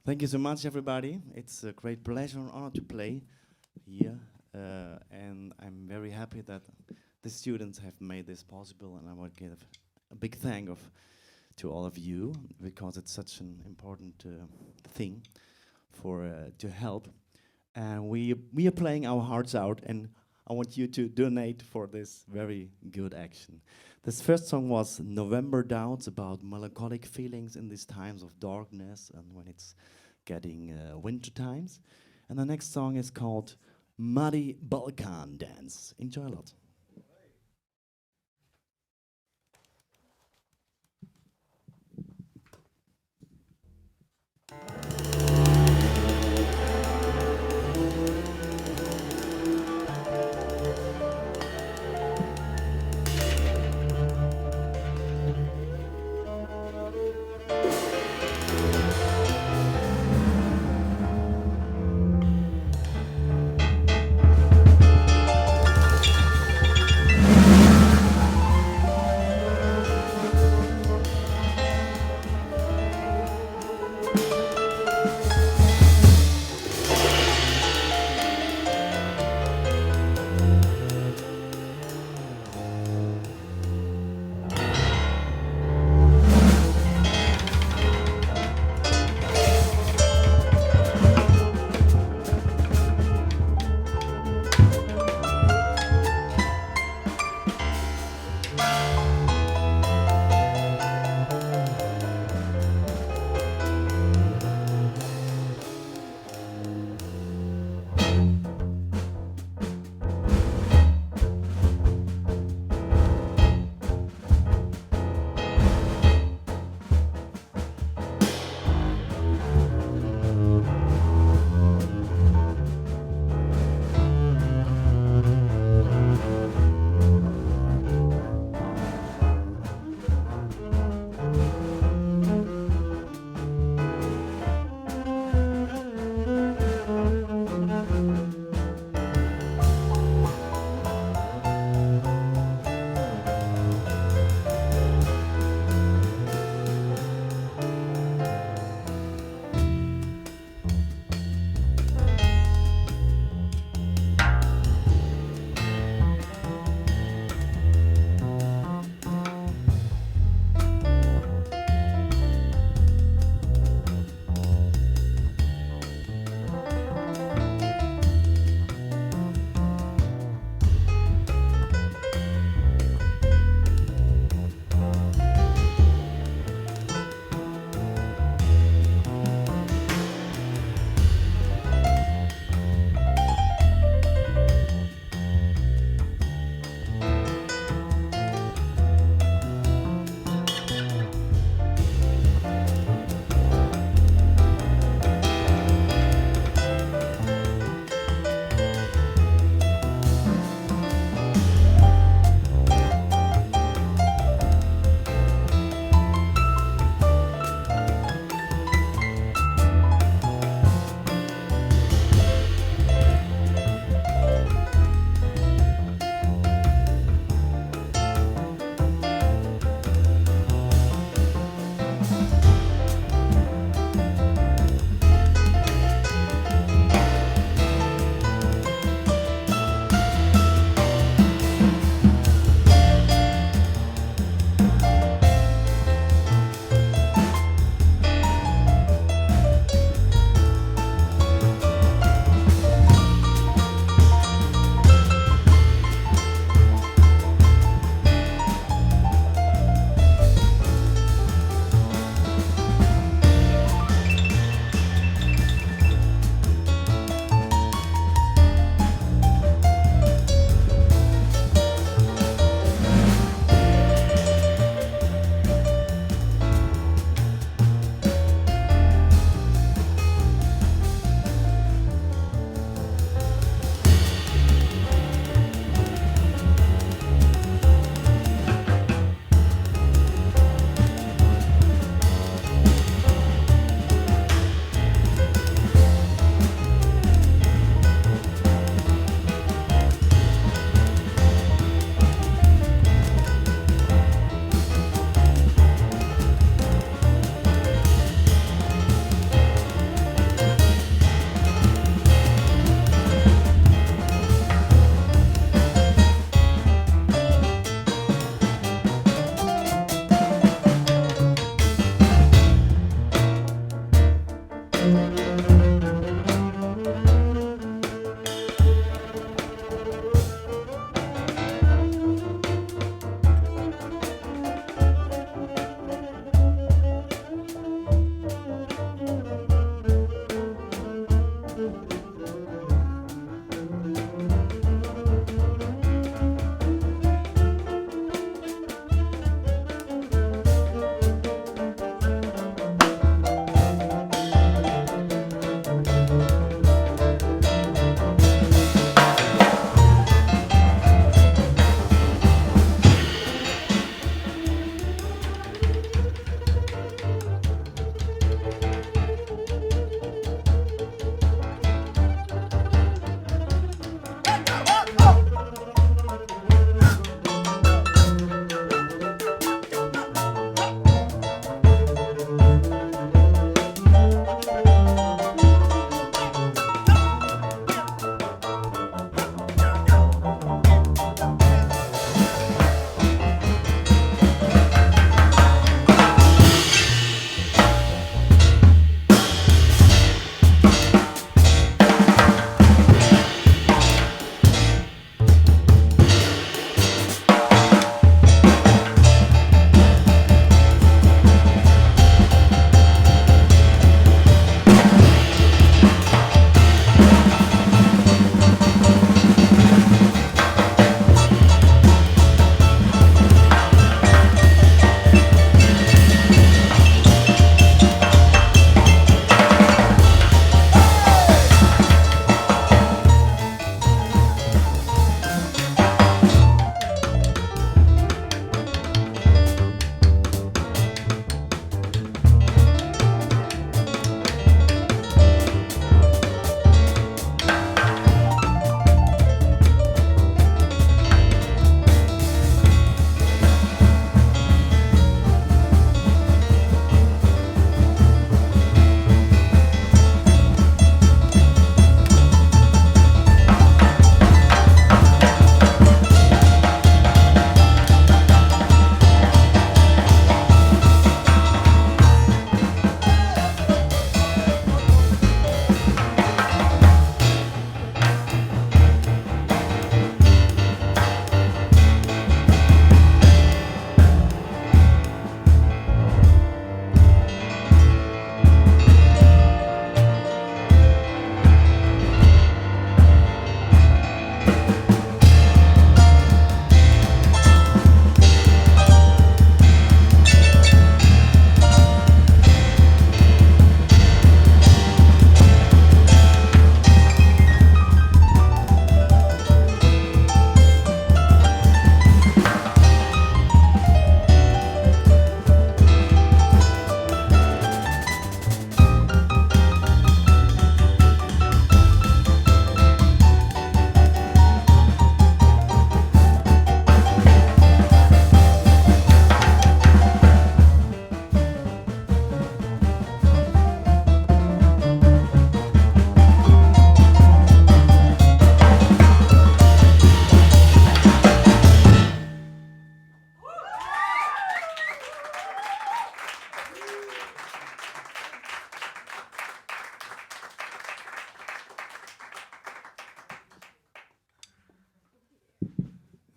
Thank you so much, everybody. It's a great pleasure and honor to play here, and I'm very happy that the students have made this possible, and I want to give a big thank to all of you, because it's such an important thing to help. And we are playing our hearts out, and I want you to donate for this very good action. This first song was November Doubts, about melancholic feelings in these times of darkness and when it's getting winter times. And the next song is called Muddy Balkan Dance. Enjoy a lot.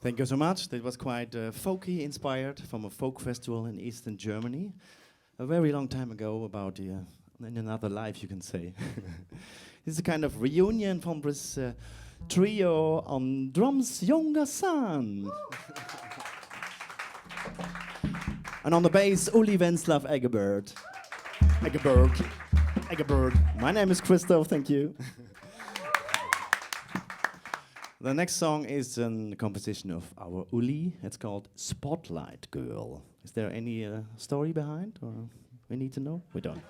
Thank you so much. That was quite folky inspired from a folk festival in Eastern Germany a very long time ago, about in another life, you can say. It's a kind of reunion from this trio on drums, Yonga Sun. And on the bass, Uli Wentzlaff-Eggebert. Eggebert. My name is Christoph, thank you. The next song is a composition of our Uli. It's called Spotlight Girl. Is there any story behind, or we need to know? We don't.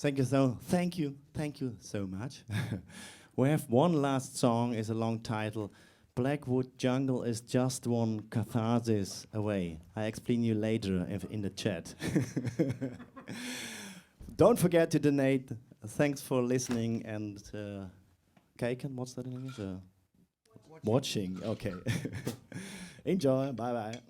Thank you so much. We have one last song, is a long title, Blackwood Jungle is just one catharsis away. I explain you later in the chat. Don't forget to donate. Thanks for listening and kijken. What's that in English? Watching. Okay. Enjoy. Bye bye.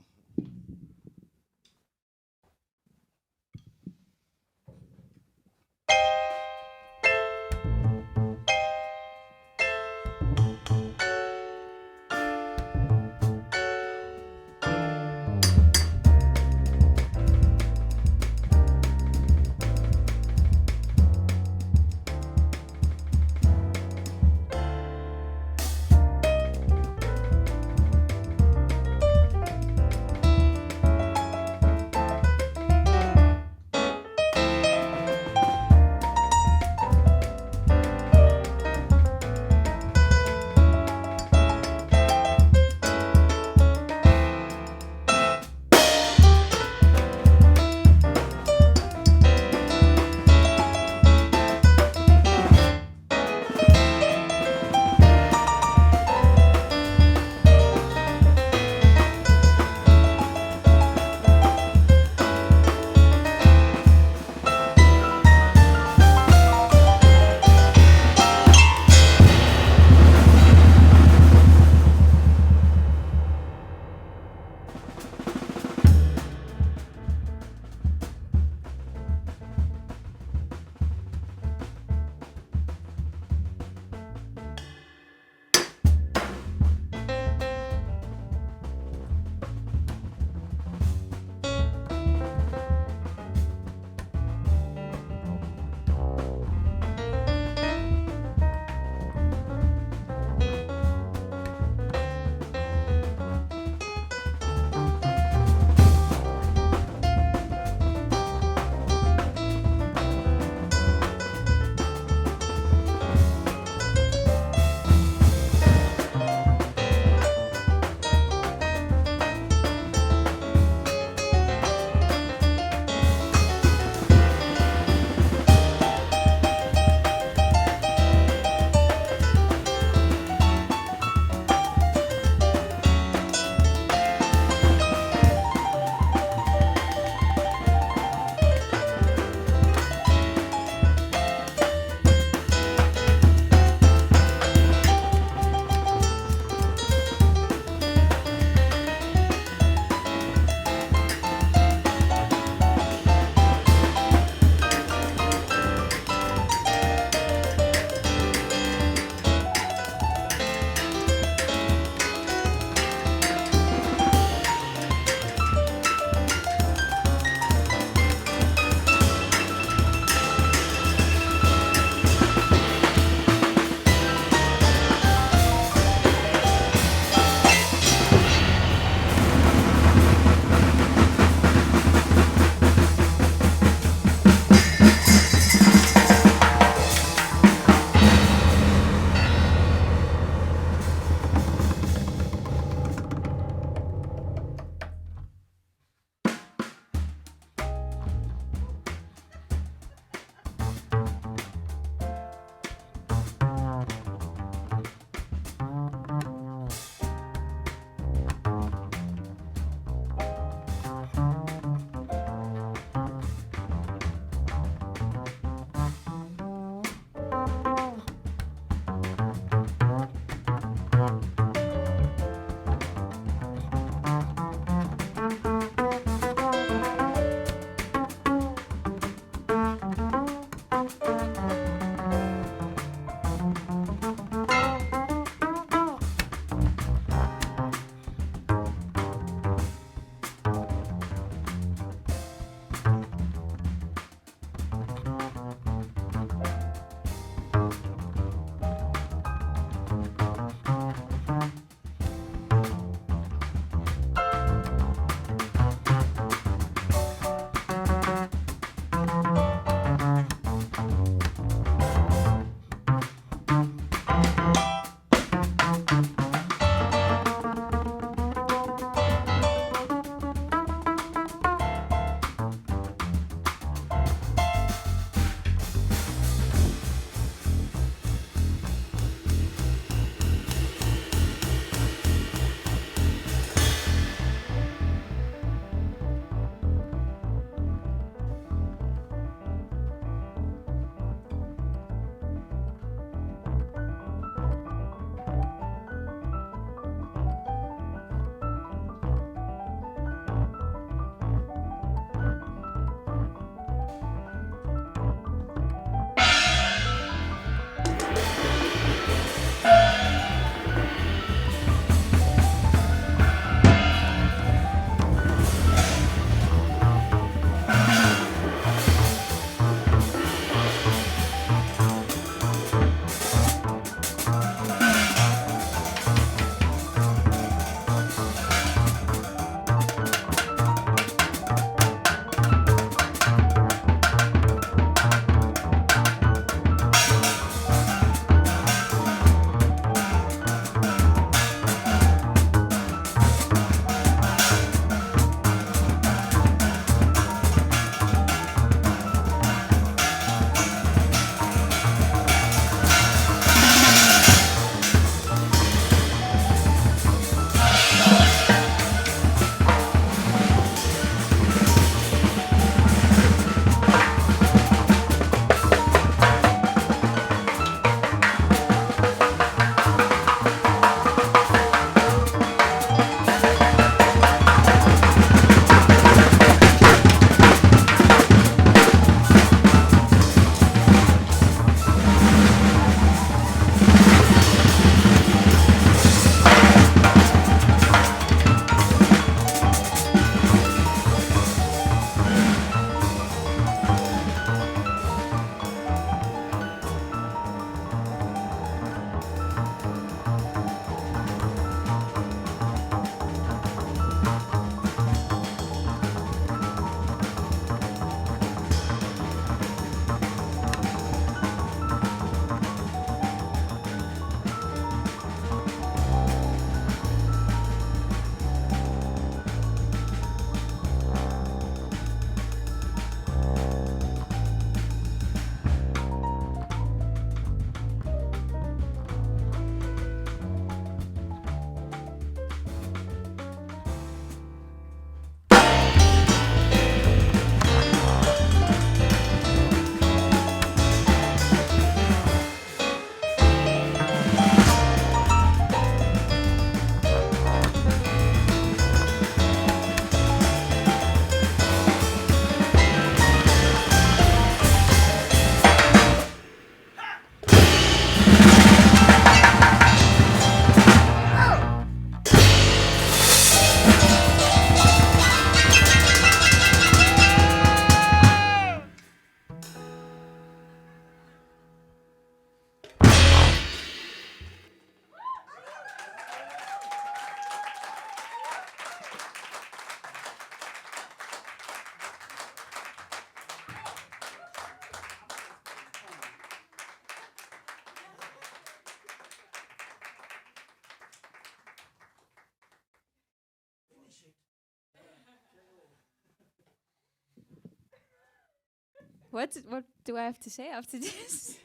What do I have to say after this?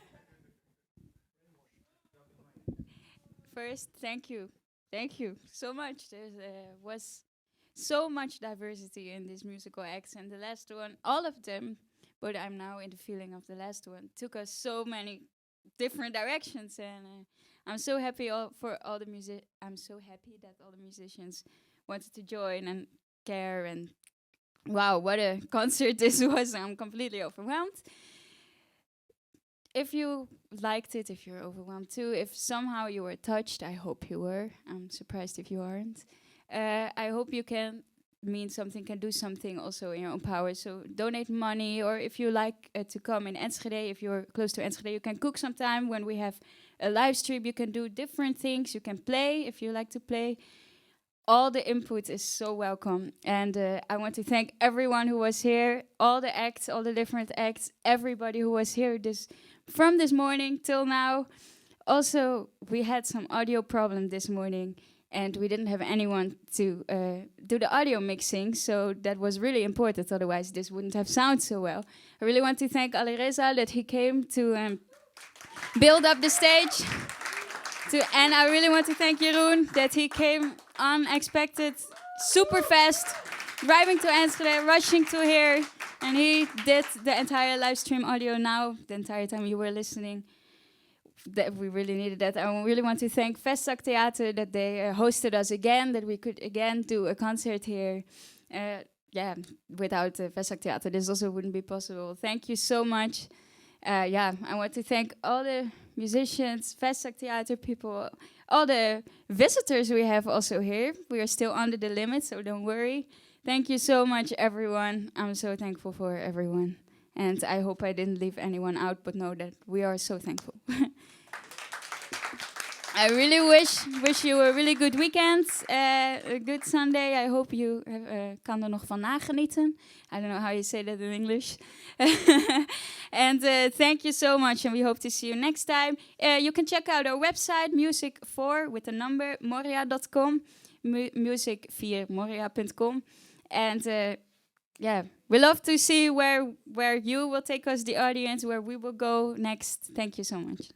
First, thank you so much. There was so much diversity in this musical acts, and the last one, all of them, but I'm now in the feeling of the last one, took us so many different directions, and I'm so happy I'm so happy that all the musicians wanted to join and care, and wow, what a concert this was. I'm completely overwhelmed. If you liked it, if you're overwhelmed too, if somehow you were touched, I hope you were. I'm surprised if you aren't. I hope you can do something also in your own power. So donate money, or if you like to come in Enschede, if you're close to Enschede, you can cook sometime. When we have a live stream, you can do different things. You can play if you like to play. All the input is so welcome. And I want to thank everyone who was here, all the acts, all the different acts, everybody who was here from this morning till now. Also, we had some audio problem this morning, and we didn't have anyone to do the audio mixing, so that was really important, otherwise this wouldn't have sounded so well. I really want to thank Alireza that he came to build up the stage. And I really want to thank Jeroen that he came unexpected, super fast, driving to Enschede, rushing to here, and he did the entire live stream audio now, the entire time you were listening. That we really needed that. I really want to thank vestzaktheater that they hosted us again, that we could again do a concert here. Without vestzaktheater, this also wouldn't be possible. Thank you so much. I want to thank all the musicians, vestzaktheater people, all the visitors we have also here. We are still under the limit, so don't worry. Thank you so much, everyone. I'm so thankful for everyone. And I hope I didn't leave anyone out, but know that we are so thankful. I really wish you a really good weekend, a good Sunday. I hope you kan er nog van nagenieten. I don't know how you say that in English. And thank you so much, and we hope to see you next time. You can check out our website, music4 with the number, moria.com, music4moria.com. And we love to see where you will take us, the audience, where we will go next. Thank you so much.